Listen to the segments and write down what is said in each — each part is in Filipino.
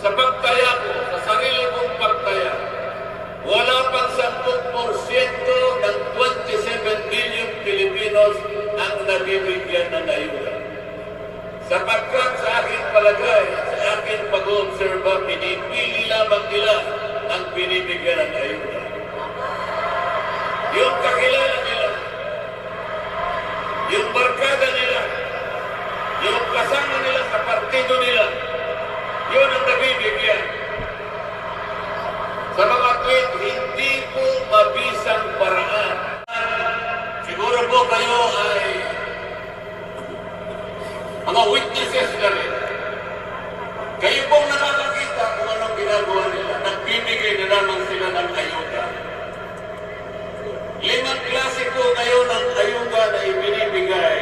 sa pagtaya ko, sa sarili kong pagtaya, wala pang 10% ng 27 million Pilipinos ang nabibigyan ng ayuda. Sapagkat sa aking palagay, sa aking pag-oobserba, pinipili lamang nila ang binibigyan ng ayuda. Yung kakilala nila, yung barkada nila, yung kasama nila sa partido nila, yun ang nabibigyan. Sa mga tweet, hindi po mabisang paraan. Siguro po kayo ay mga witnesses na rin. Kayo pong nakakakita kung anong ginagawa nila. Nagbibigay na naman sila ng ayuda. 5 klase po ngayon ang ayuda na ibinibigay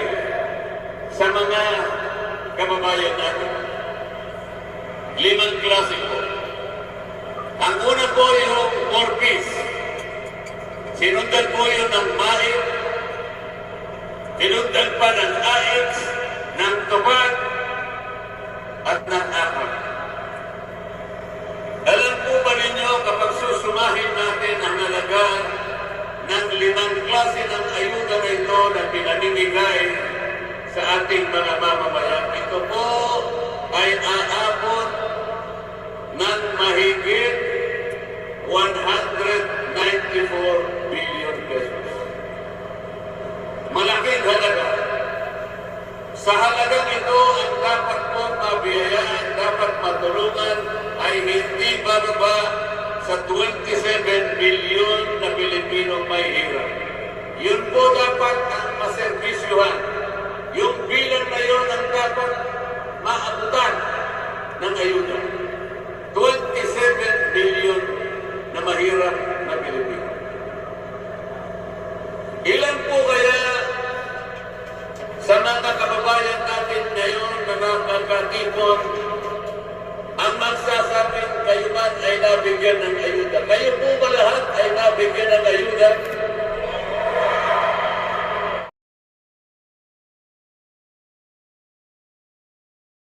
sa mga kababayan natin. 5 klase po. Ang una po yung Morpis. Sinundan po yun ng MAIP. Sinundan pa ng AX, ng Tupad, at ng APAC. Alam po ba ninyo kapag susumahin natin ang halaga ng 5 klase ng ayuda na ito na pinamimigay sa ating mga mamamayan, ito po ay aabot ng mahigit 194 billion pesos. Malaking halaga. Sa halagang ito, ang dapat pong mabiyayaan, dapat matulungan ay hindi bababa sa 27 billion na Pilipino may hirap. Yun po dapat ang maserbisyuhan. Yung bilang na yun ang dapat maabutan ng ayuda. 27 billion na mahirap na Pilipino. Ilan po kaya sa mga kababayan natin ngayon na nakakatipon ang magsasabing kayo man ay nabigyan ng ayuda? Kayo po ba lahat